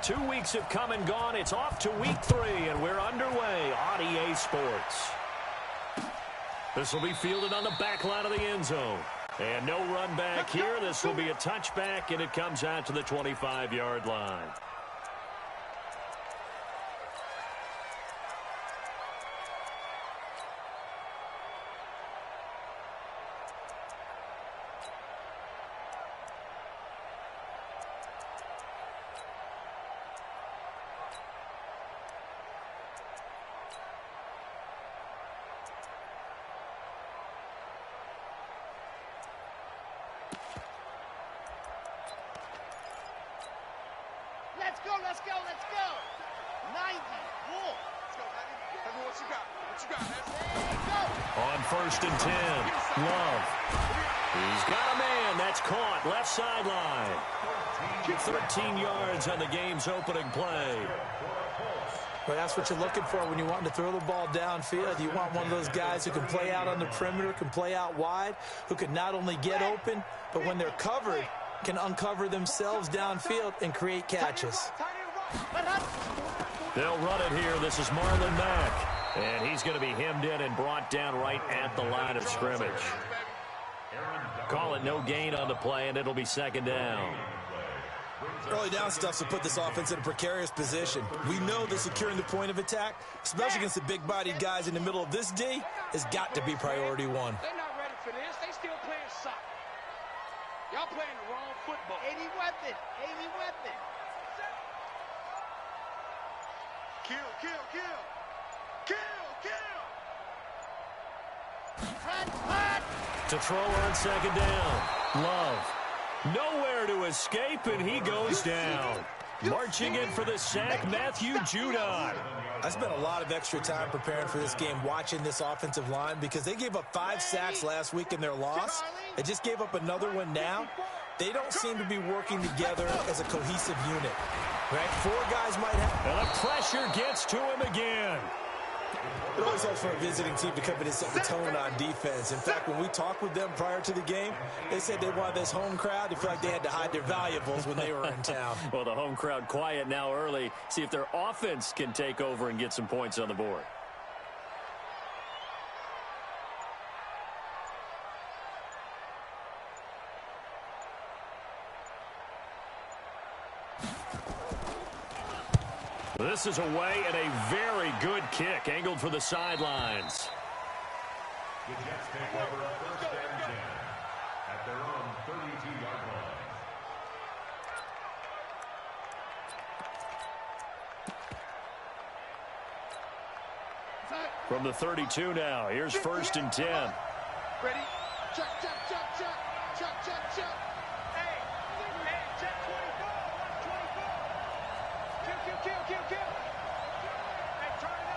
2 weeks have come and gone. It's off to week 3, and we're underway on EA Sports. This will be fielded on the back line of the end zone. And no run back here. This will be a touchback, and it comes out to the 25-yard line. Let's go, let's go, let's go. 90, Wolf. Let's go, baby. Tell me what you got. What you got, man? Go. On 1st and 10, Love. He's got a man. That's caught. Left sideline. 13 yards on the game's opening play. Well, that's what you're looking for when you want to throw the ball downfield. You want one of those guys who can play out on the perimeter, can play out wide, who can not only get open, but when they're covered, can uncover themselves downfield and create catches. They'll run it here. This is Marlon Mack. And he's going to be hemmed in and brought down right at the line of scrimmage. Call it no gain on the play, and it'll be 2nd down. Early down stuff to put this offense in a precarious position. We know that securing the point of attack, especially against the big-bodied guys in the middle of this D, has got to be priority 1. They're not ready for this. They still playing soccer. Y'all playing the wrong football. 80 weapon. 80 weapon. Kill, kill, kill. Kill, kill. Hot. To throw on 2nd down. Love. Nowhere to escape, and he goes down. Marching in for the sack, Matthew Judon. I spent a lot of extra time preparing for this game, watching this offensive line, because they gave up 5 sacks last week in their loss. They just gave up another one now. They don't seem to be working together as a cohesive unit. Right? 4 guys might have. And the pressure gets to him again. It always helps for a visiting team to come in and set the tone on defense. In fact, when we talked with them prior to the game, they said they wanted this home crowd to feel like they had to hide their valuables when they were in town. Well, the home crowd quiet now early. See if their offense can take over and get some points on the board. This is away and a very good kick, angled for the sidelines. The Jets take over 1st and 10 at their own 32-yard line. From the 32 now, here's 1st and 10. Ready? Chuck, chuck, chuck, chuck. Chuck, chuck, chuck. Hey, check 24. 24. Kill. Hey, turn it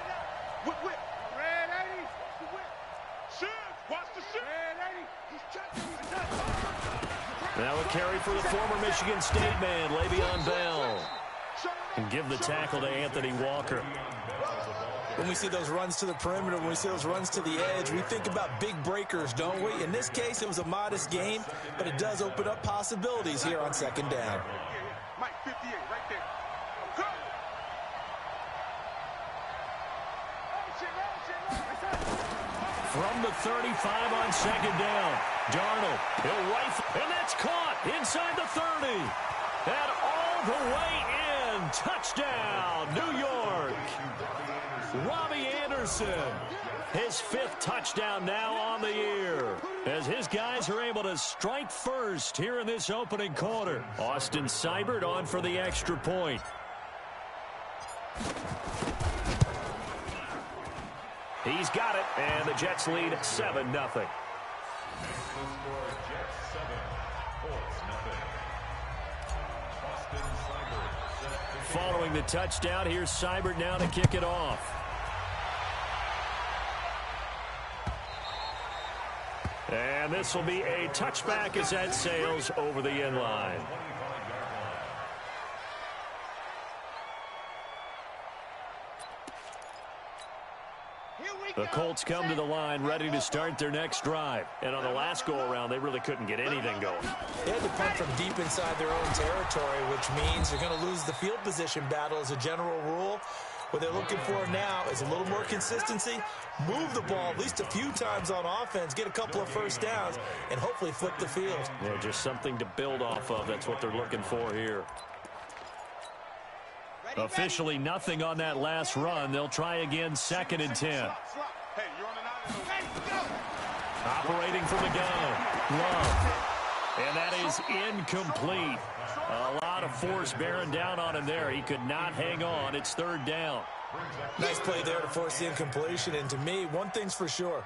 up. Whip. Red 80. Whip. Shoot. Watch the shoot. Red 80. He's chucking. Now a carry for the former Michigan State man, Le'Veon Bell. And give the tackle to Anthony Walker. When we see those runs to the perimeter, when we see those runs to the edge, we think about big breakers, don't we? In this case, it was a modest gain, but it does open up possibilities here on 2nd down. Mike 58 right there. Go! From the 35 on 2nd down, Darnold, he'll rifle, and that's caught inside the 30. And all the way in, touchdown, New York. Robbie Anderson, his 5th touchdown now on the year, as his guys are able to strike first here in this opening quarter. Austin Seibert on for the extra point. He's got it, and the Jets lead 7-0. Following the touchdown, here's Seibert now to kick it off. And this will be a touchback as that sails over the end line. Here The Colts come to the line ready to start their next drive. And on the last go-around, they really couldn't get anything going. They had to punt from deep inside their own territory, which means you're going to lose the field position battle as a general rule. What they're looking for now is a little more consistency, move the ball at least a few times on offense, get a couple of first downs, and hopefully flip the field. Yeah, just something to build off of. That's what they're looking for here. Officially nothing on that last run. They'll try again, 2nd and 10. Operating from the gun. Love. And that is incomplete. A lot of force bearing down on him there. He could not hang on. It's 3rd down. Nice play there to force the incompletion. And to me, one thing's for sure.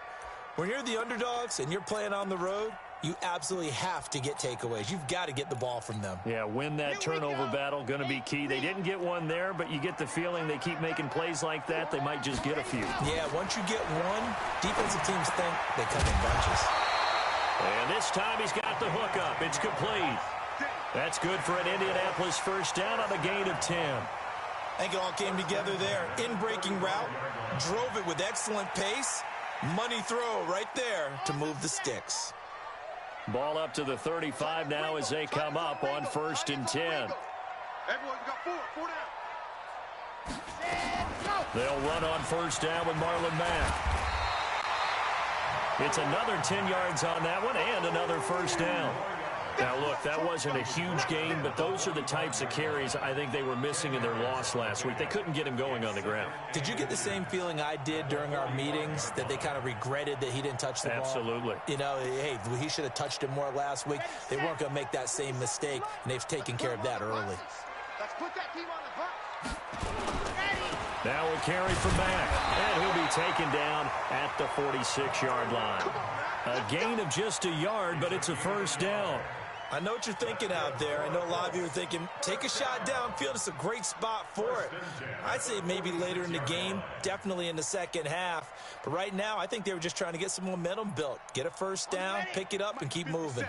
When you're the underdogs and you're playing on the road, you absolutely have to get takeaways. You've got to get the ball from them. Yeah, win that turnover battle, going to be key. They didn't get one there, but you get the feeling they keep making plays like that, they might just get a few. Yeah, once you get one, defensive teams think they come in bunches. And this time he's got the hook up. It's complete. That's good for an Indianapolis first down on a gain of 10. I think it all came together there. In-breaking route, drove it with excellent pace. Money throw right there to move the sticks. Ball up to the 35 now as they come up on 1st and 10. Everyone's got 4 down. They'll run on 1st down with Marlon Mack. It's another 10 yards on that one and another first down. Now, look, that wasn't a huge gain, but those are the types of carries I think they were missing in their loss last week. They couldn't get him going on the ground. Did you get the same feeling I did during our meetings, that they kind of regretted that he didn't touch the ball? Absolutely. You know, hey, he should have touched it more last week. They weren't going to make that same mistake, and they've taken care of that early. Let's put that team on the bus. Now a carry from Mack, and he'll be taken down at the 46-yard line. A gain of just a yard, but it's a first down. I know what you're thinking out there. I know a lot of you are thinking, take a shot downfield. It's a great spot for it. I'd say maybe later in the game, definitely in the second half. But right now, I think they were just trying to get some momentum built. Get a first down, pick it up, and keep moving.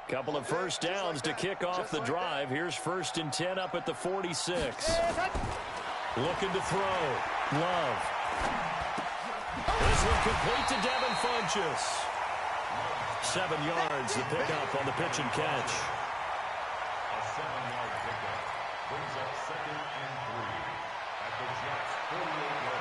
Couple of first downs to kick off the drive. Here's 1st and 10 up at the 46. Looking to throw. Love. This one complete to Devin Funchess. 7 yards, the pickup on the pitch and catch. A 7-yard pickup brings up 2nd and 3 at the Jets' 48-yard line.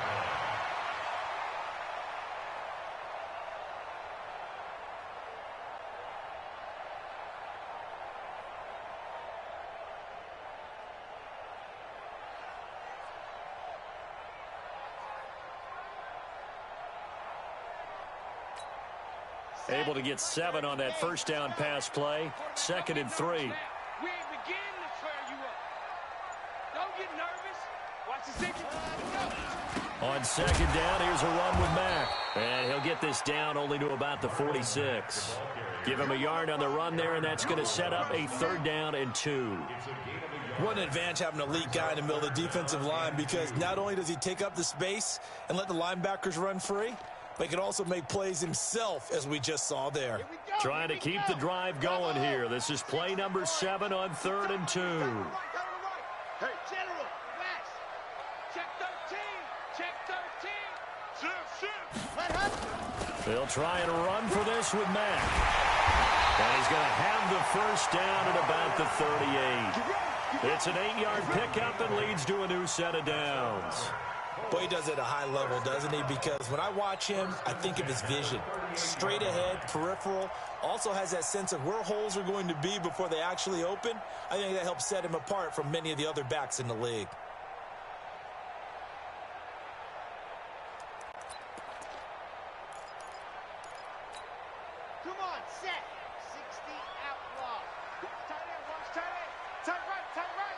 Able to get 7 on that first down pass play. 2nd and 3. We ain't beginning to flare you up. Don't get nervous. Watch the second. On 2nd down, here's a run with Mack. And he'll get this down only to about the 46. Give him a yard on the run there, and that's going to set up a 3rd down and 2. What an advantage having an elite guy in the middle of the defensive line, because not only does he take up the space and let the linebackers run free, but he can also make plays himself, as we just saw there. Trying to keep the drive going here. This is play number 7 on 3rd and 2. Hey, General, relax. Check 13. Check 13. Shift. They'll try and run for this with Mack. And he's going to have the first down at about the 38. It's an 8-yard pickup and leads to a new set of downs. Boy, he does it at a high level, doesn't he? Because when I watch him, I think of his vision. Straight ahead, peripheral, also has that sense of where holes are going to be before they actually open. I think that helps set him apart from many of the other backs in the league. Come on, set. 60 outlaw. Tight end, watch tight end. Tight right, tight right.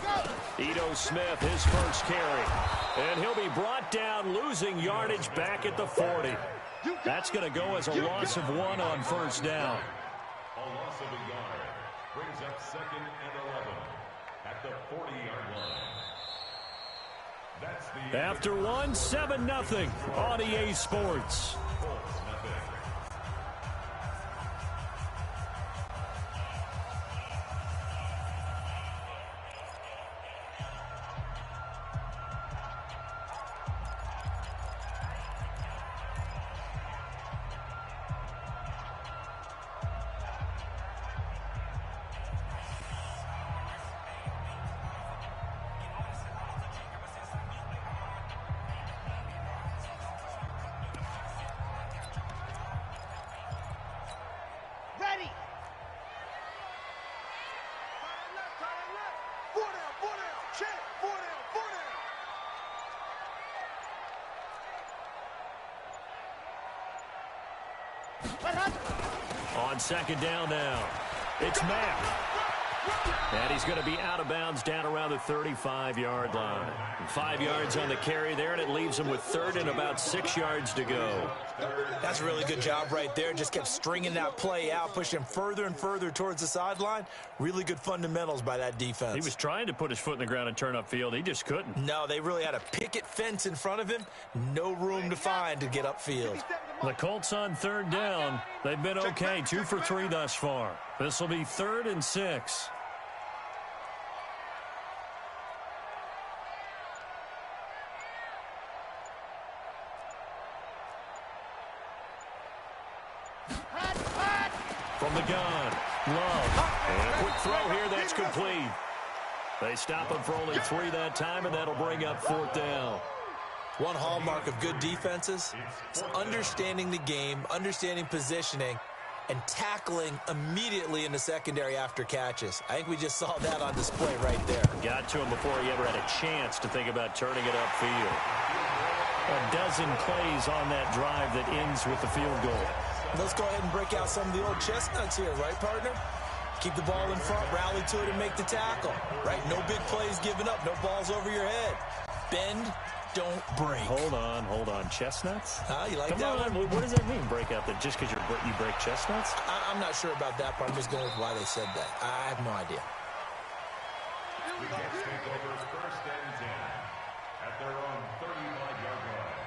Go. Ito Smith, his first carry. And he'll be brought down, losing yardage back at the 40. That's going to go as a loss of 1 on first down. A loss of a yard brings up 2nd and 11 at the 40-yard line. That's the After 1, 7-0 on EA Sports. Colts nothing. On second down now, it's Mack. And he's going to be out of bounds down around the 35-yard line. 5 yards on the carry there, and it leaves him with third and about 6 yards to go. That's a really good job right there. Just kept stringing that play out, pushing him further and further towards the sideline. Really good fundamentals by that defense. He was trying to put his foot in the ground and turn upfield. He just couldn't. No, they really had a picket fence in front of him. No room to find to get upfield. The Colts on third down. They've been okay, 2 for 3 thus far. This will be 3rd and 6. From the gun, Love. And a quick throw here, that's complete. They stop him for only 3 that time, and that'll bring up 4th down. One hallmark of good defenses is understanding the game, understanding positioning, and tackling immediately in the secondary after catches. I think we just saw that on display right there. Got to him before he ever had a chance to think about turning it upfield. A dozen plays on that drive that ends with the field goal. Let's go ahead and break out some of the old chestnuts here, right, partner? Keep the ball in front, rally to it, and make the tackle, right? No big plays given up, no balls over your head. Bend, don't break. Hold on. Chestnuts? You like Come that on. one? What does that mean, break out? That just because you break chestnuts? I'm not sure about that, but I'm just going with why they said that. I have no idea. The Jets take over 1st and 10 at their own 35-yard line.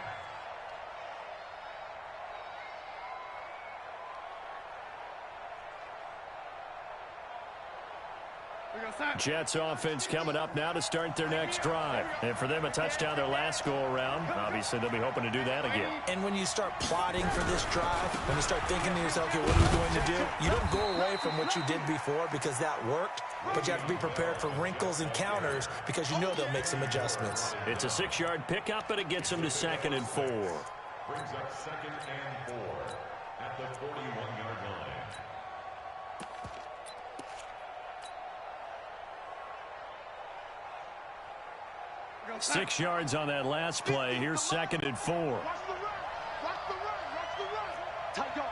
Jets offense coming up now to start their next drive. And for them, a touchdown their last go-around. Obviously, they'll be hoping to do that again. And when you start plotting for this drive, when you start thinking to yourself, okay, what are we going to do? You don't go away from what you did before because that worked, but you have to be prepared for wrinkles and counters because you know they'll make some adjustments. It's a 6-yard pickup, but it gets them to 2nd and 4. Brings up 2nd and 4 at the 41-yard line. 6 yards on that last play. Here's 2nd and 4. Watch the run. Watch the run. Tight dog.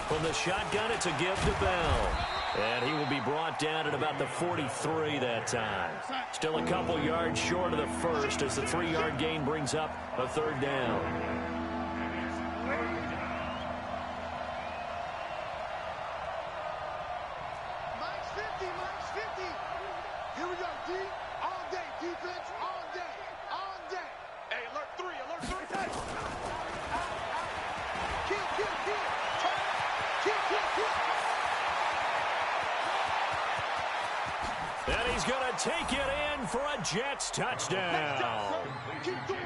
From the shotgun, it's a give to Bell. And he will be brought down at about the 43 that time. Still a couple yards short of the first as the 3-yard gain brings up a 3rd down. Here we go, D. All day. Defense, all day. All day. Hey, alert 3. Hey. Kill. And he's going to take it in for a Jets touchdown.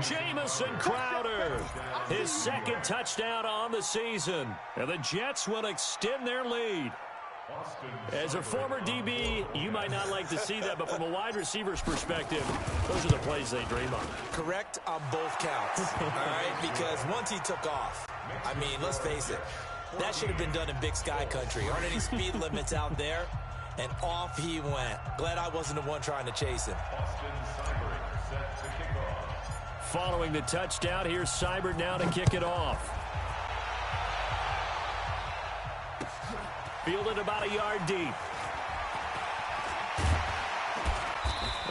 Jamison Crowder, his 2nd touchdown on the season. And the Jets will extend their lead. As a former DB, you might not like to see that, but from a wide receiver's perspective, those are the plays they dream of. Correct on both counts, all right? Because once he took off, I mean, let's face it, that should have been done in Big Sky country. Aren't any speed limits out there? And off he went. Glad I wasn't the one trying to chase him. Following the touchdown, here's Seibert now to kick it off. Fielded about a yard deep.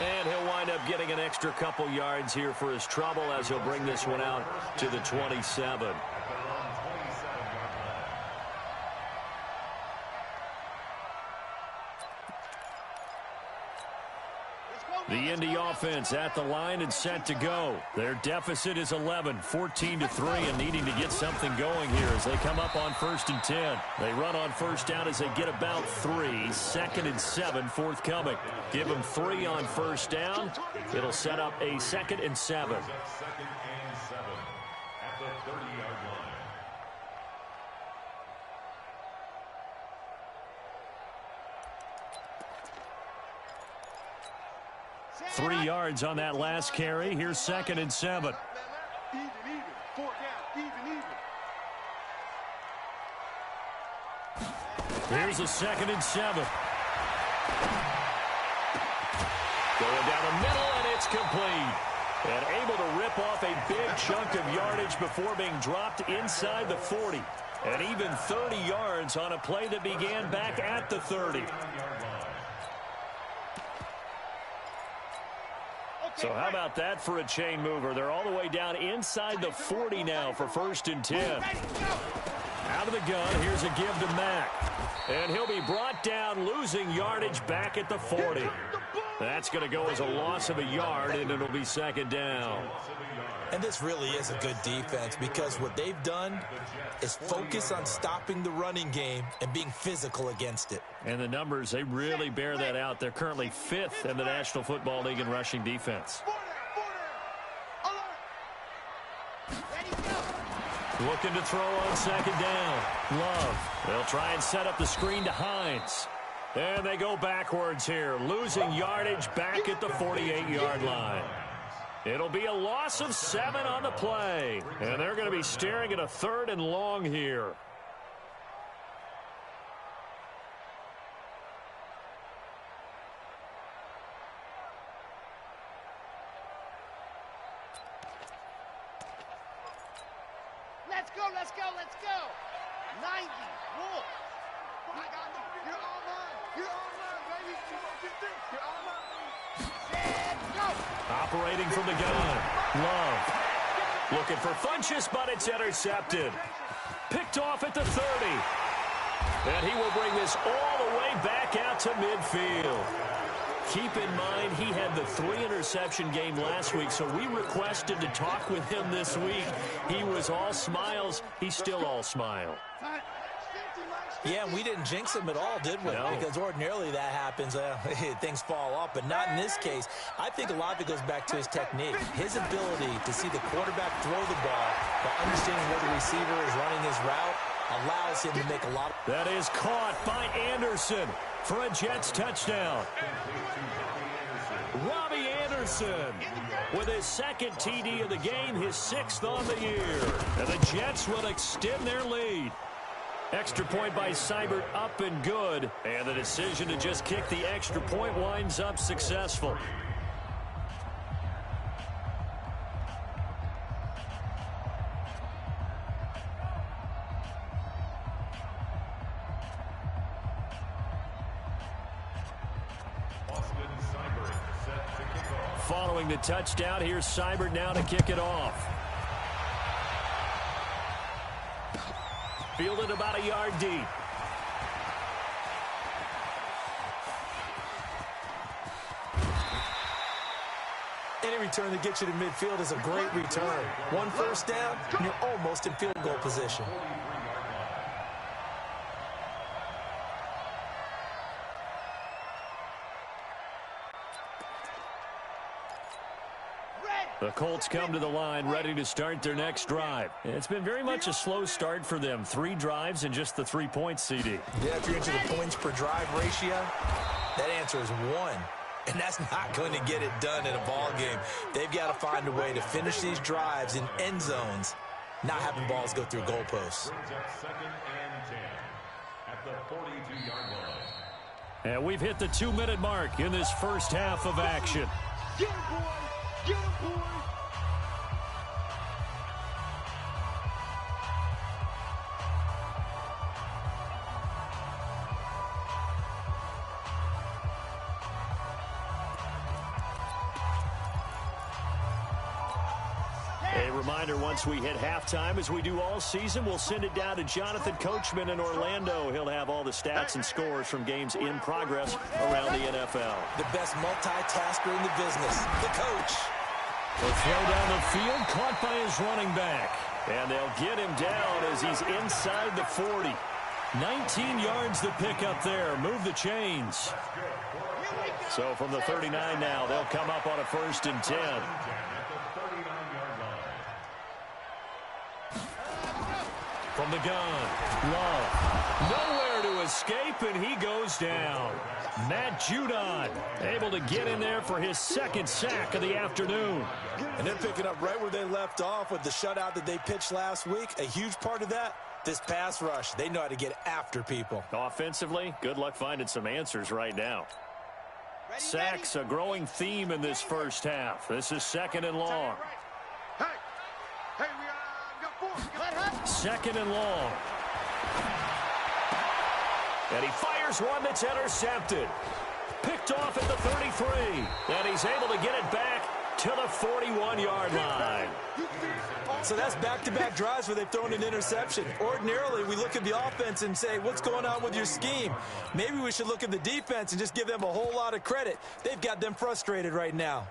And he'll wind up getting an extra couple yards here for his trouble as he'll bring this one out to the 27. The Indy offense at the line and set to go. Their deficit is 11, 14-3, and needing to get something going here as they come up on 1st and 10. They run on 1st down as they get about 3, 2nd and 7 forthcoming. Give them 3 on 1st down. It'll set up a 2nd and 7. 2nd and 7 at the 30-yard line. 3 yards on that last carry. Here's 2nd and 7. Even. 4 down. Even. Here's a 2nd and 7. Going down the middle, and it's complete. And able to rip off a big chunk of yardage before being dropped inside the 40. And even 30 yards on a play that began back at the 30. So how about that for a chain mover? They're all the way down inside the 40 now for 1st and 10. Out of the gun, here's a give to Mack. And he'll be brought down, losing yardage back at the 40. That's going to go as a loss of a yard, and it'll be 2nd down. And this really is a good defense because what they've done is focus on stopping the running game and being physical against it. And the numbers, they really bear that out. They're currently 5th in the National Football League in rushing defense. Looking to throw on 2nd down. Love. They'll try and set up the screen to Hines. And they go backwards here, losing yardage back at the 48-yard line. It'll be a loss of 7 on the play. And they're going to be staring at a 3rd and long here. Let's go, let's go, let's go. 90, Wolf. I got you. You're all mine. You're all mine, baby. You won't get this. You're all mine. Set, go. Operating from the gun. Love. Looking for Funchess, but it's intercepted. Picked off at the 30. And he will bring this all the way back out to midfield. Keep in mind, he had the 3-interception game last week, so we requested to talk with him this week. He was all smiles. He's still all smile. Yeah, we didn't jinx him at all, did we? No. Because ordinarily that happens, things fall off, but not in this case. I think a lot of it goes back to his technique. His ability to see the quarterback throw the ball while understanding where the receiver is running his route allows him to make a lot of... That is caught by Anderson for a Jets touchdown. Robbie Anderson with his 2nd TD of the game, his 6th on the year. And the Jets will extend their lead. Extra point by Seibert, up and good. And the decision to just kick the extra point winds up successful. Following the touchdown, here's Seibert now to kick it off. Fielded about a yard deep. Any return that gets you to midfield is a great return. 1 first down, and you're almost in field goal position. The Colts come to the line ready to start their next drive. It's been very much a slow start for them. 3 drives and just the 3 points, CD. Yeah, if you're into the points per drive ratio, that answer is 1. And that's not going to get it done in a ball game. They've got to find a way to finish these drives in end zones, not having balls go through goalposts. 2nd and 10 at the 42-yard line. And we've hit the 2-minute mark in this first half of action. Get him, boy. Get him, boy. A reminder, once we hit halftime, as we do all season, we'll send it down to Jonathan Coachman in Orlando. He'll have all the stats and scores from games in progress around the NFL. The best multitasker in the business, the coach. The throw down the field, caught by his running back. And they'll get him down as he's inside the 40. 19 yards to pick up there. Move the chains. So from the 39 now, they'll come up on a 1st and 10. From the gun, Love. Nowhere to escape, and he goes down. Matt Judon able to get in there for his 2nd sack of the afternoon. And they're picking up right where they left off with the shutout that they pitched last week. A huge part of that, this pass rush. They know how to get after people. Offensively, good luck finding some answers right now. Sacks a growing theme in this first half. This is 2nd and long. Hey, we got 4. 2nd and long. And he fires one that's intercepted. Picked off at the 33. And he's able to get it back to the 41-yard line. So that's back-to-back drives where they've thrown an interception. Ordinarily, we look at the offense and say, what's going on with your scheme? Maybe we should look at the defense and just give them a whole lot of credit. They've got them frustrated right now.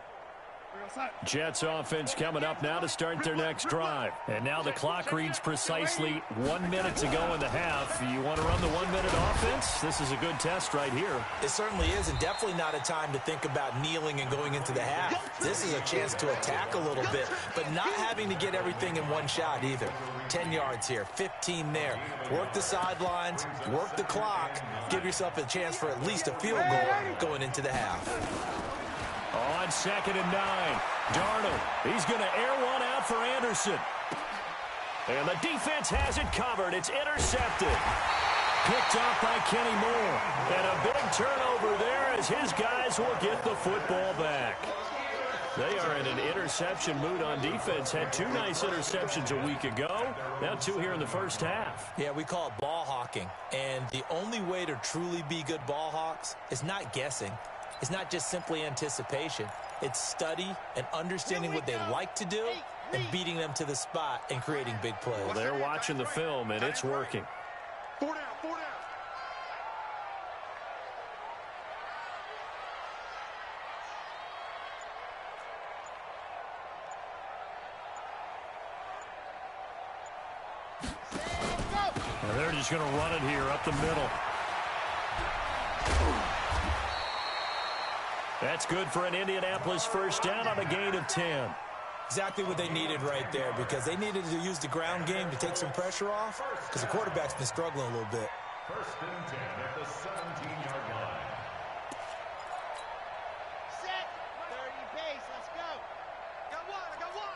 Jets offense coming up now to start their next drive. And now the clock reads precisely 1 minute to go in the half. You want to run the 1 minute offense? This is a good test right here. It certainly is, and definitely not a time to think about kneeling and going into the half. This is a chance to attack a little bit, but not having to get everything in one shot either. 10 yards here, 15 there. Work the sidelines, work the clock, give yourself a chance for at least a field goal going into the half. On 2nd and 9, Darnold, he's going to air one out for Anderson. And the defense has it covered. It's intercepted. Picked off by Kenny Moore. And a big turnover there as his guys will get the football back. They are in an interception mood on defense. Had 2 nice interceptions a week ago. Now 2 here in the first half. Yeah, we call it ball hawking. And the only way to truly be good ball hawks is not guessing. It's not just simply anticipation. It's study and understanding what they like to do and beating them to the spot and creating big plays. Well, they're watching the film, and it's working. 4 down, 4 down. Now they're just going to run it here up the middle. That's good for an Indianapolis first down on a gain of 10. Exactly what they needed right there, because they needed to use the ground game to take some pressure off, because the quarterback's been struggling a little bit. 1st and 10 at the 17-yard line. Set. 30 pace. Let's go. Got one.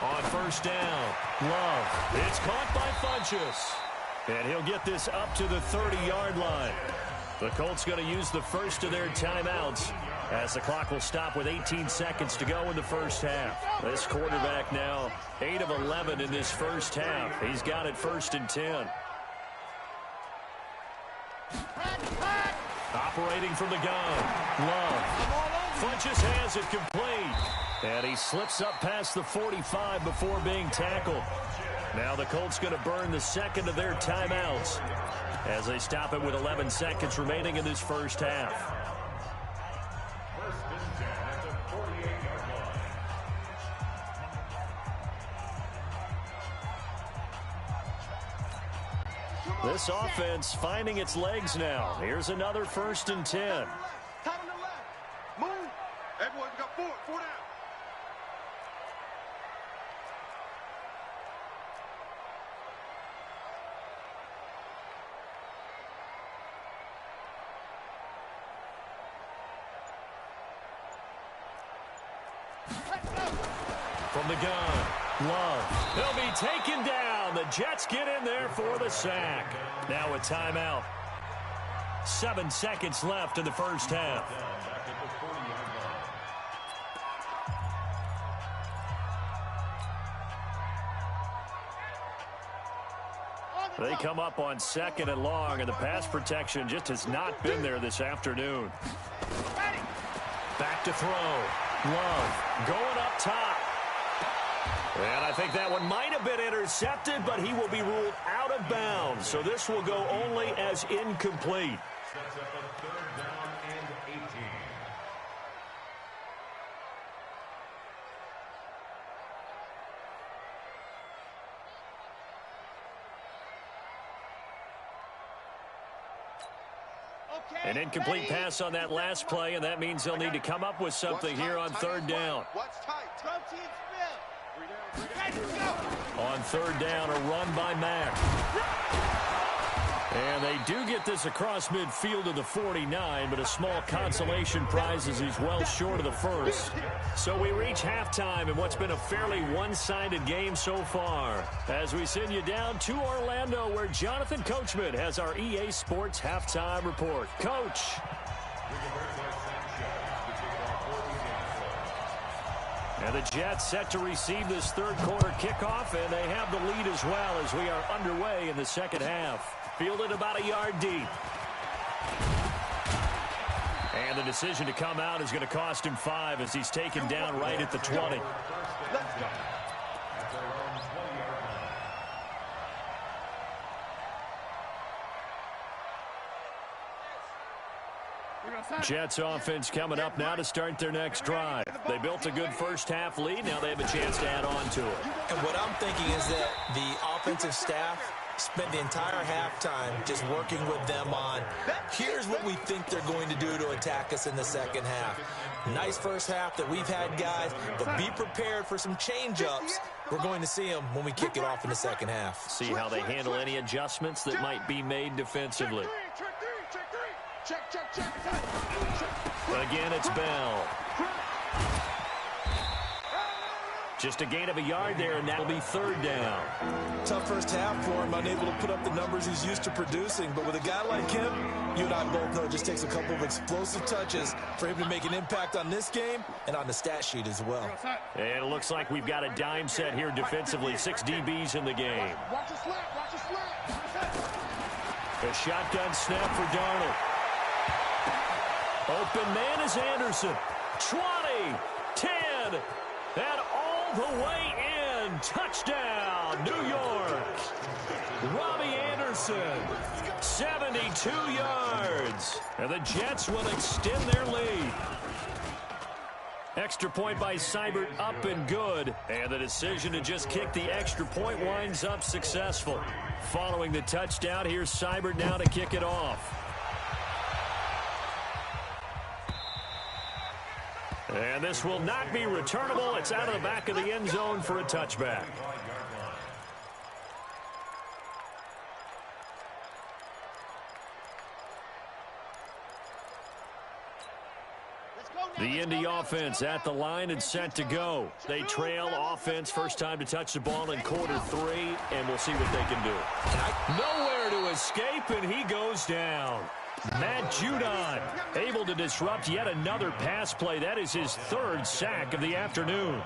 On first down, Love. It's caught by Funchess. And he'll get this up to the 30-yard line. The Colts going to use the first of their timeouts as the clock will stop with 18 seconds to go in the first half. This quarterback now 8 of 11 in this first half. He's got it 1st and 10. Operating from the gun, Love. Funchess has it complete. And he slips up past the 45 before being tackled. Now the Colts going to burn the second of their timeouts as they stop it with 11 seconds remaining in this first half. 1st and 10 at the 48-yard line. This offense finding its legs now. Here's another 1st and 10. Tight on the left. Move. Hey, boys, we got 4 down. From the gun, Love. They'll be taken down. The Jets get in there for the sack. Now a timeout. 7 seconds left in the first half. Back at the 40-yard line. They come up on 2nd and long, and the pass protection just has not been there this afternoon. Back to throw. Love going up top. And I think that one might have been intercepted, but he will be ruled out of bounds. So this will go only as incomplete. Sets up a 3rd down and 18. An incomplete pass on that last play, and that means they'll need to come up with something here on 3rd down. Watch tight. Protein spill. Ready to go. On 3rd down, a run by Mack. And they do get this across midfield to the 49, but a small consolation prize as he's well short of the first. So we reach halftime in what's been a fairly one-sided game so far, as we send you down to Orlando, where Jonathan Coachman has our EA Sports halftime report. Coach. And the Jets set to receive this third quarter kickoff, and they have the lead as well as we are underway in the second half. Fielded about a yard deep. And the decision to come out is going to cost him 5 as he's taken down right at the 20. Jets offense coming up now to start their next drive. They built a good first-half lead. Now they have a chance to add on to it. And what I'm thinking is that the offensive staff spent the entire halftime just working with them on, here's what we think they're going to do to attack us in the second half. Nice first half that we've had, guys, but be prepared for some change-ups. We're going to see them when we kick it off in the second half. See how they handle any adjustments that might be made defensively. Again, it's Bell. Just a gain of a yard there, and that'll be third down. Tough first half for him, unable to put up the numbers he's used to producing. But with a guy like him, you and I both know it just takes a couple of explosive touches for him to make an impact on this game and on the stat sheet as well. And it looks like we've got a dime set here defensively. 6 DBs in the game. Watch your slap, watch your slap. A shotgun snap for Darnold. Open man is Anderson. 20, 10, and all the way in. Touchdown, New York. Robbie Anderson, 72 yards. And the Jets will extend their lead. Extra point by Seibert, up and good. And the decision to just kick the extra point winds up successful. Following the touchdown, here's Seibert now to kick it off. And this will not be returnable. It's out of the back of the end zone for a touchback. The Indy offense at the line and set to go. They trail offense, first time to touch the ball in quarter 3, and we'll see what they can do. Nowhere to escape, and he goes down. Matt Judon able to disrupt yet another pass play. That is his 3rd sack of the afternoon.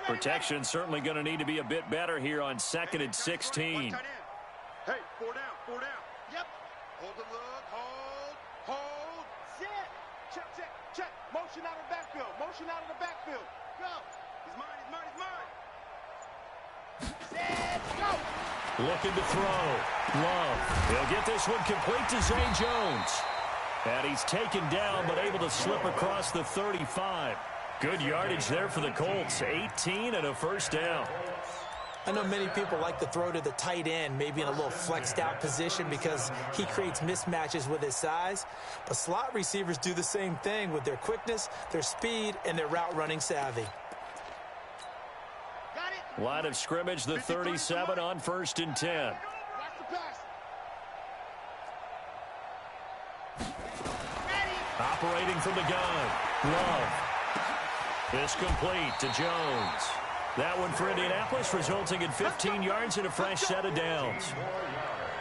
Protection certainly going to need to be a bit better here on 2nd and 16. Hey, 4 down, 4 down. Yep. Hold the look, hold. Set. Check. Motion out of the backfield. Go. He's mine. Set, go. Looking to throw. Love. He'll get this one complete to Zay Jones. And he's taken down, but able to slip across the 35. Good yardage there for the Colts. 18 and a first down. I know many people like to throw to the tight end, maybe in a little flexed out position because he creates mismatches with his size. But slot receivers do the same thing with their quickness, their speed, and their route running savvy. Line of scrimmage, the 37 on 1st and 10. Operating from the gun. Love. This complete to Jones. That one for Indianapolis, resulting in 15 yards and a fresh set of downs.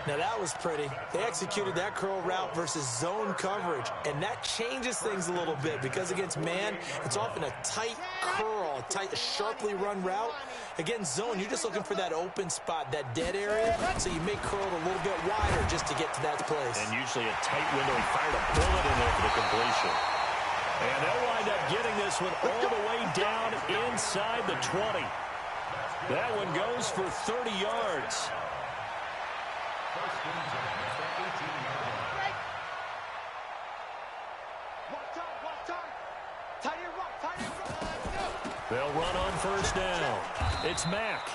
Now that was pretty. They executed that curl route versus zone coverage, and that changes things a little bit because against man, it's often a tight curl, a sharply run route. Against zone, you're just looking for that open spot, that dead area, so you make curl a little bit wider just to get to that place. And usually a tight window. He fired a bullet in there for the completion. And they'll wind up getting this one all the way down inside the 20. That one goes for 30 yards. They'll run on first down. It's Mack.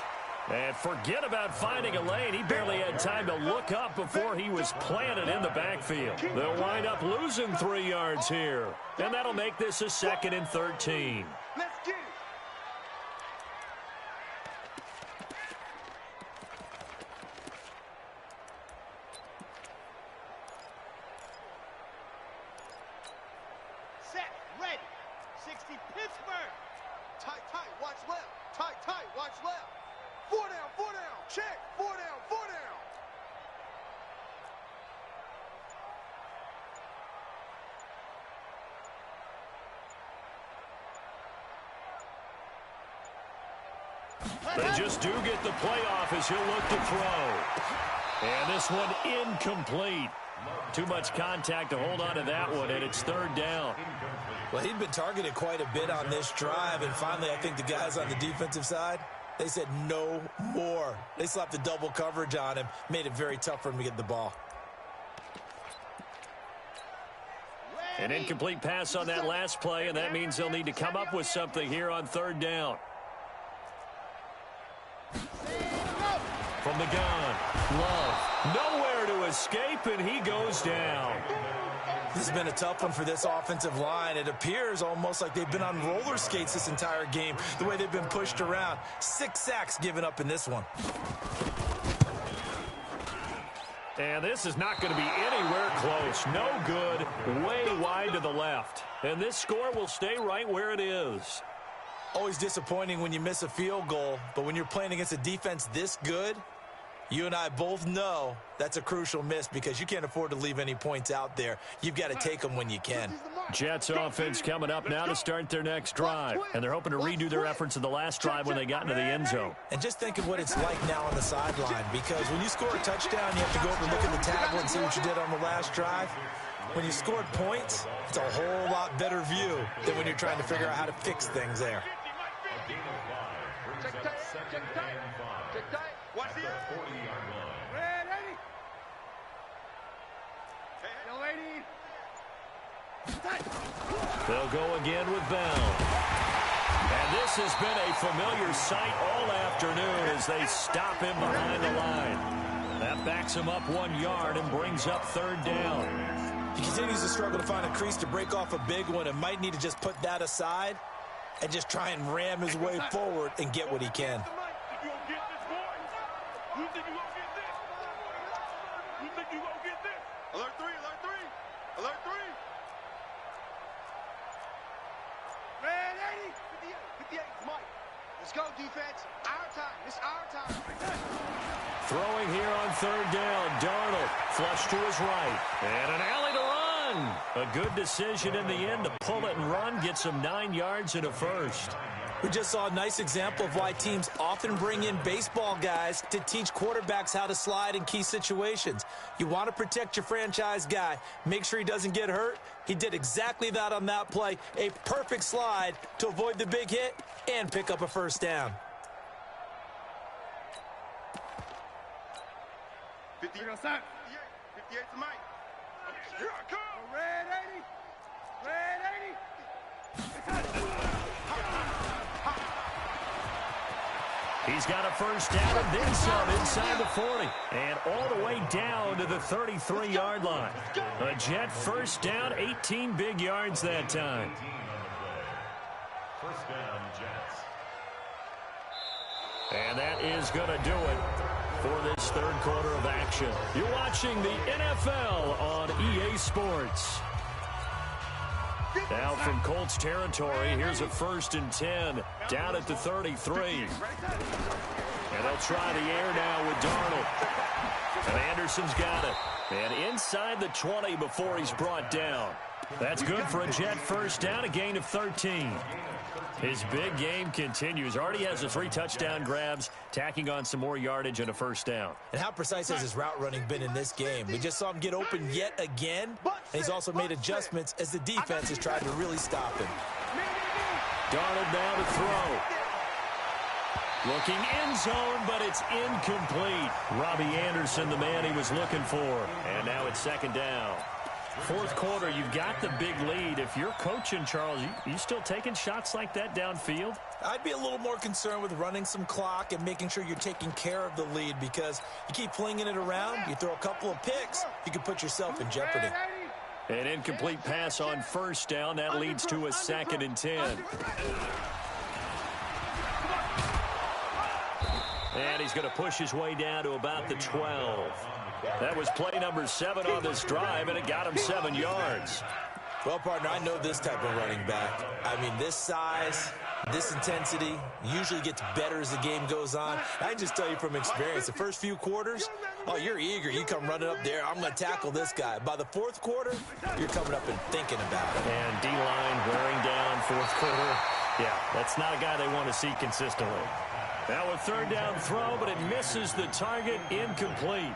And forget about finding a lane. He barely had time to look up before he was planted in the backfield. They'll wind up losing 3 yards here. And that'll make this a 2nd and 13. Let's get it. Ready. 60 Pittsburgh. Tight, tight, watch left. Tight, tight, watch left. 4 down, check. 4 down, 4 down. They just do get the playoff as he'll look to throw. And this one incomplete. Too much contact to hold on to that one, and it's 3rd down. Well, he'd been targeted quite a bit on this drive, and finally I think the guys on the defensive side, they said no more. They slapped the double coverage on him, made it very tough for him to get the ball. An incomplete pass on that last play, and that means they'll need to come up with something here on 3rd down. From the gun, Love, nowhere to escape, and he goes down. This has been a tough one for this offensive line. It appears almost like they've been on roller skates this entire game, the way they've been pushed around. 6 sacks given up in this one. And this is not going to be anywhere close. No good, way wide to the left. And this score will stay right where it is. Always disappointing when you miss a field goal, but when you're playing against a defense this good, you and I both know that's a crucial miss because you can't afford to leave any points out there. You've got to take them when you can. Jets offense coming up now to start their next drive. And they're hoping to redo their efforts in the last drive when they got into the end zone. And just think of what it's like now on the sideline, because when you score a touchdown, you have to go over and look at the tablet and see what you did on the last drive. When you scored points, it's a whole lot better view than when you're trying to figure out how to fix things there. Check tight, check tight, check tight. Watch the 40-yard line. Ready? Hey, lady. They'll go again with Bell. And this has been a familiar sight all afternoon as they stop him behind the line. That backs him up 1 yard and brings up 3rd down. He continues to struggle to find a crease to break off a big one and might need to just put that aside and just try and ram his way forward and get what he can. Alert 3, alert 3, alert 3. Ready? 58, Mike. Let's go, defense. Our time. It's our time. Throwing here on 3rd down. Darnold flush to his right. And an alley to run. A good decision in the end to pull it and run. Gets him 9 yards and a first. We just saw a nice example of why teams often bring in baseball guys to teach quarterbacks how to slide in key situations. You want to protect your franchise guy. Make sure he doesn't get hurt. He did exactly that on that play. A perfect slide to avoid the big hit and pick up a first down. 58 to Mike. Here I come. Red 80. Red 80. He's got a first down and then some inside the 40. And all the way down to the 33-yard line. A Jet first down, 18 big yards that time. First down, Jets. And that is going to do it for this 3rd quarter of action. You're watching the NFL on EA Sports. Now from Colts territory, here's a 1st and 10 down at the 33. And they'll try the air now with Darnold. And Anderson's got it. And inside the 20 before he's brought down. That's good for a Jet first down, a gain of 13. His big game continues. Already has the 3 touchdown grabs, tacking on some more yardage and a first down. And how precise has his route running been in this game? We just saw him get open yet again, and he's also made adjustments as the defense has tried to really stop him. Darnold now to throw. Looking end zone, but it's incomplete. Robbie Anderson, the man he was looking for. And now it's 2nd down. 4th quarter, you've got the big lead. If you're coaching, Charles, you still taking shots like that downfield? I'd be a little more concerned with running some clock and making sure you're taking care of the lead, because you keep flinging it around, you throw a couple of picks, you can put yourself in jeopardy. An incomplete pass on first down. That leads to a 2nd and 10. And he's going to push his way down to about the 12. That was play number 7 on this drive, and it got him 7 yards. Well, partner, I know this type of running back. I mean, this size, this intensity usually gets better as the game goes on. I can just tell you from experience, the first few quarters, oh, you're eager. You come running up there, I'm going to tackle this guy. By the fourth quarter, you're coming up and thinking about it. And D-line wearing down fourth quarter. Yeah, that's not a guy they want to see consistently. Now a third down throw, but it misses the target, incomplete.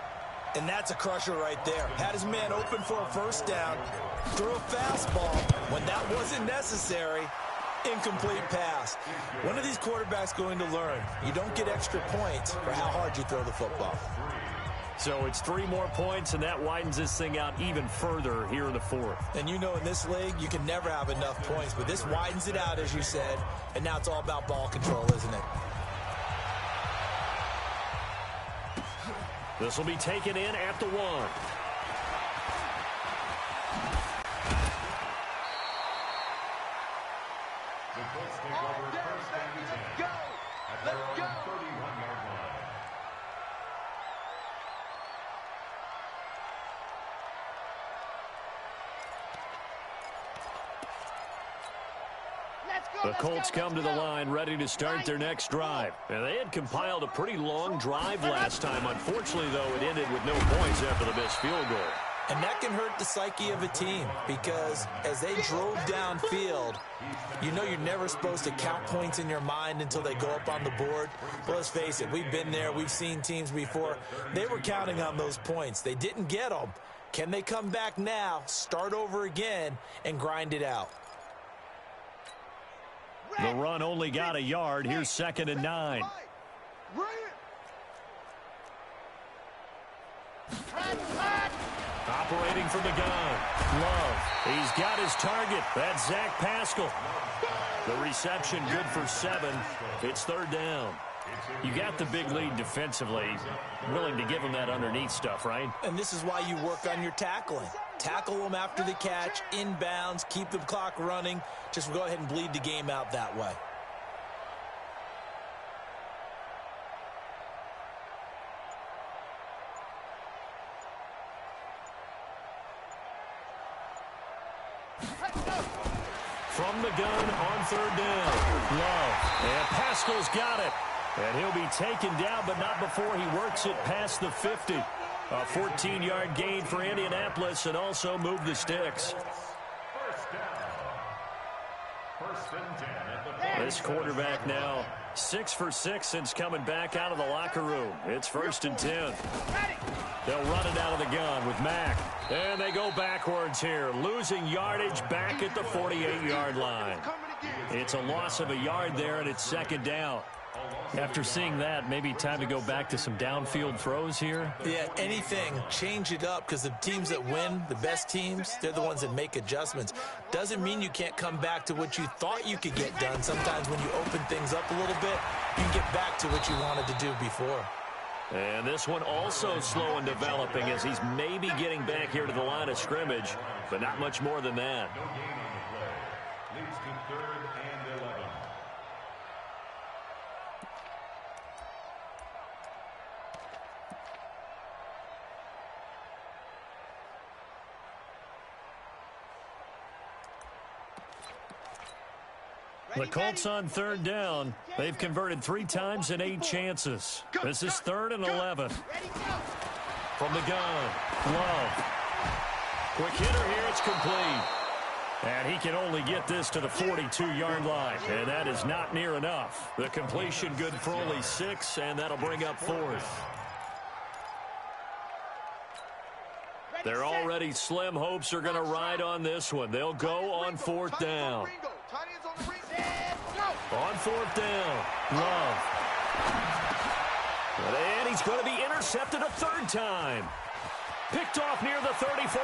And that's a crusher right there. Had his man open for a first down, threw a fastball when that wasn't necessary. Incomplete pass. When are these quarterbacks going to learn? You don't get extra points for how hard you throw the football. So it's 3 more points, and that widens this thing out even further here in the fourth. And you know in this league, you can never have enough points, but this widens it out, as you said, and now it's all about ball control, isn't it? This will be taken in at the 1. The Colts take over first and 10 at their own 31-yard line. The Colts come to the line ready to start their next drive. And they had compiled a pretty long drive last time. Unfortunately, though, it ended with no points after the missed field goal. And that can hurt the psyche of a team because as they drove downfield, you know you're never supposed to count points in your mind until they go up on the board. But let's face it, we've been there. We've seen teams before. They were counting on those points. They didn't get them. Can they come back now, start over again, and grind it out? The run only got a yard. Here's 2nd and 9. Operating from the gun. Love. He's got his target. That's Zach Pascal. The reception good for 7. It's 3rd down. You got the big lead defensively. Willing to give him that underneath stuff, right? And this is why you work on your tackling. Tackle them after the catch, inbounds, keep the clock running. Just go ahead and bleed the game out that way. From the gun on 3rd down. Love. And Pascal's got it. And he'll be taken down, but not before he works it past the 50. A 14-yard gain for Indianapolis and also move the sticks. First and 10 at the This quarterback now 6 for 6 since coming back out of the locker room. It's 1st and 10. They'll run it out of the gun with Mack. And they go backwards here, losing yardage back at the 48-yard line. It's a loss of a yard there, and it's 2nd down. After seeing that, maybe time to go back to some downfield throws here. Yeah, anything. Change it up because the teams that win, the best teams, they're the ones that make adjustments. Doesn't mean you can't come back to what you thought you could get done. Sometimes when you open things up a little bit, you can get back to what you wanted to do before. And this one also slow in developing as he's maybe getting back here to the line of scrimmage, but not much more than that. No gain on the play. Leads to 3rd and 11. The Colts on 3rd down. They've converted 3 times in 8 chances. This is 3rd and 11. From the gun, Love. Quick hitter here, it's complete. And he can only get this to the 42-yard line. And that is not near enough. The completion good for only 6, and that'll bring up 4th. Their already slim hopes are going to ride on this one. They'll go on 4th down. On 4th down, Love. And he's going to be intercepted a 3rd time. Picked off near the 34.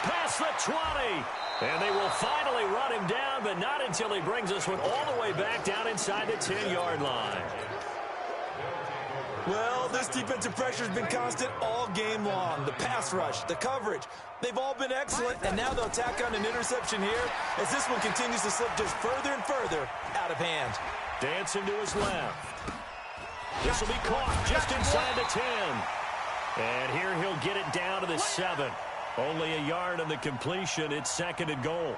Past the 20. And they will finally run him down, but not until he brings this one all the way back down inside the 10-yard line. Well, this defensive pressure has been constant all game long. The pass rush, the coverage, they've all been excellent, and now they'll tack on an interception here as this one continues to slip just further and further out of hand. Dancing to his left. This will be caught just inside the 10. And here he'll get it down to the 7. Only a yard on the completion. It's 2nd and goal.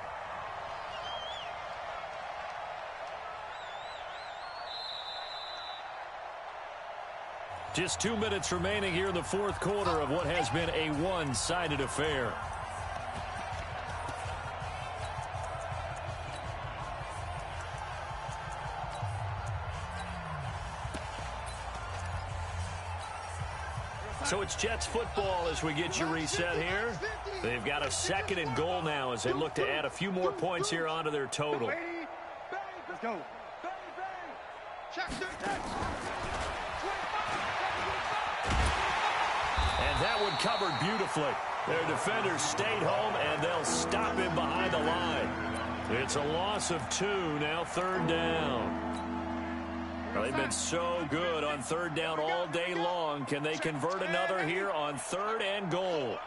Just 2 minutes remaining here in the 4th quarter of what has been a one-sided affair. So it's Jets football as we get you reset here. They've got a 2nd and goal now as they look to add a few more points here onto their total. Let's go. And that one covered beautifully. Their defenders stayed home, and they'll stop him behind the line. It's a loss of 2, now 3rd down. Well, they've been so good on 3rd down all day long. Can they convert another here on 3rd and goal?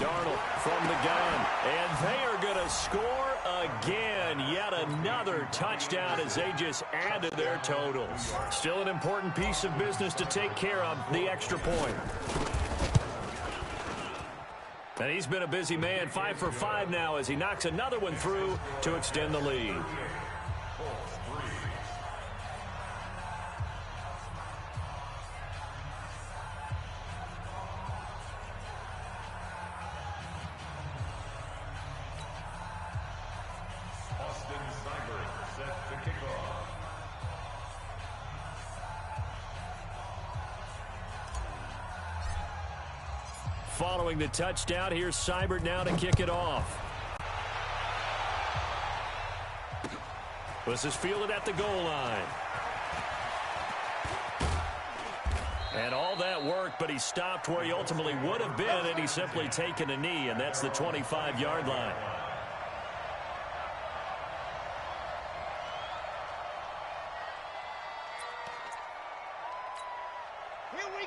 Darnold from the gun, and they are going to score again. Yet another touchdown as they just add to their totals. Still an important piece of business to take care of, the extra point. And he's been a busy man, 5 for 5 now as he knocks another one through to extend the lead. Following the touchdown, here's Seibert now to kick it off. This is fielded at the goal line. And all that work, but he stopped where he ultimately would have been, and he's simply taken a knee, and that's the 25-yard line.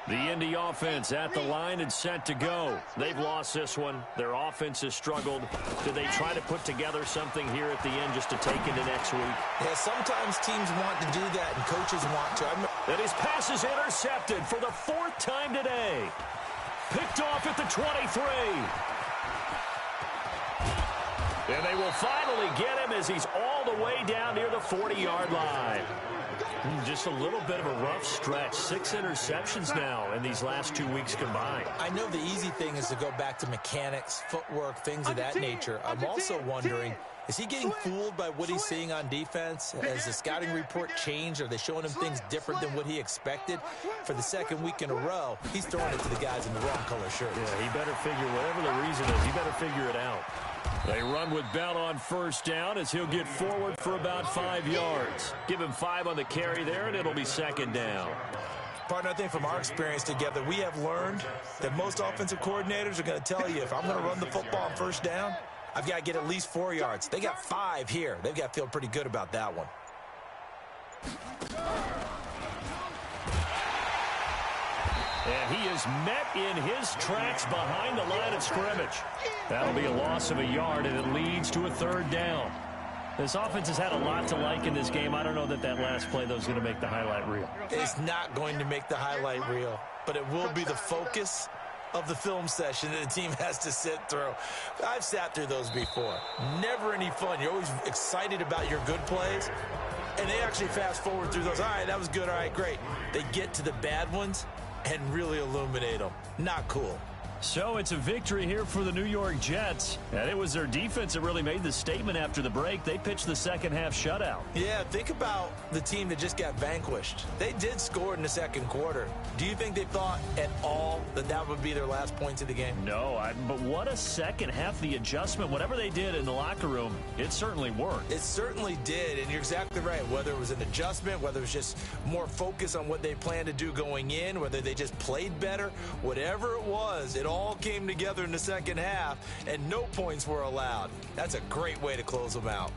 The Indy offense at the line and set to go. They've lost this one. Their offense has struggled. Do they try to put together something here at the end just to take into next week? Yeah, sometimes teams want to do that, and coaches want to. And his pass is intercepted for the 4th time today. Picked off at the 23. And they will finally get him as he's all the way down near the 40-yard line. Just a little bit of a rough stretch. 6 interceptions now in these last 2 weeks combined. I know the easy thing is to go back to mechanics, footwork, things of that nature. I'm also wondering, is he getting fooled by what he's seeing on defense? Has the scouting report changed? Are they showing him things different than what he expected? For the 2nd week in a row, he's throwing it to the guys in the wrong color shirts. Yeah, he better figure, whatever the reason is, he better figure it out. They run with Bell on 1st down as he'll get forward for about 5 yards. Give him 5 on the carry there, and it'll be 2nd down. Partner, I think from our experience together, we have learned that most offensive coordinators are going to tell you, if I'm going to run the football on 1st down, I've got to get at least 4 yards. They got 5 here. They've got to feel pretty good about that one. And he is met in his tracks behind the line of scrimmage. That'll be a loss of a yard, and it leads to a 3rd down. This offense has had a lot to like in this game. I don't know that last play, though, is going to make the highlight reel. It's not going to make the highlight reel, but it will be the focus of the film session that the team has to sit through. I've sat through those before. Never any fun. You're always excited about your good plays, and they actually fast forward through those. All right, that was good. All right, great. They get to the bad ones and really illuminate them. Not cool. So it's a victory here for the New York Jets. And it was their defense that really made the statement after the break. They pitched the 2nd half shutout. Yeah, think about the team that just got vanquished. They did score in the 2nd quarter. Do you think they thought at all that that would be their last points of the game? No, but what a 2nd half. The adjustment, whatever they did in the locker room, it certainly worked. It certainly did, and you're exactly right. Whether it was an adjustment, whether it was just more focus on what they planned to do going in, whether they just played better, whatever it was, it all came together in the 2nd half, and no points were allowed. That's a great way to close them out.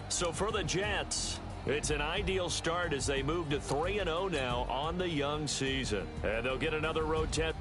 So for the Jets, it's an ideal start as they move to 3-0 now on the young season. And they'll get another road test.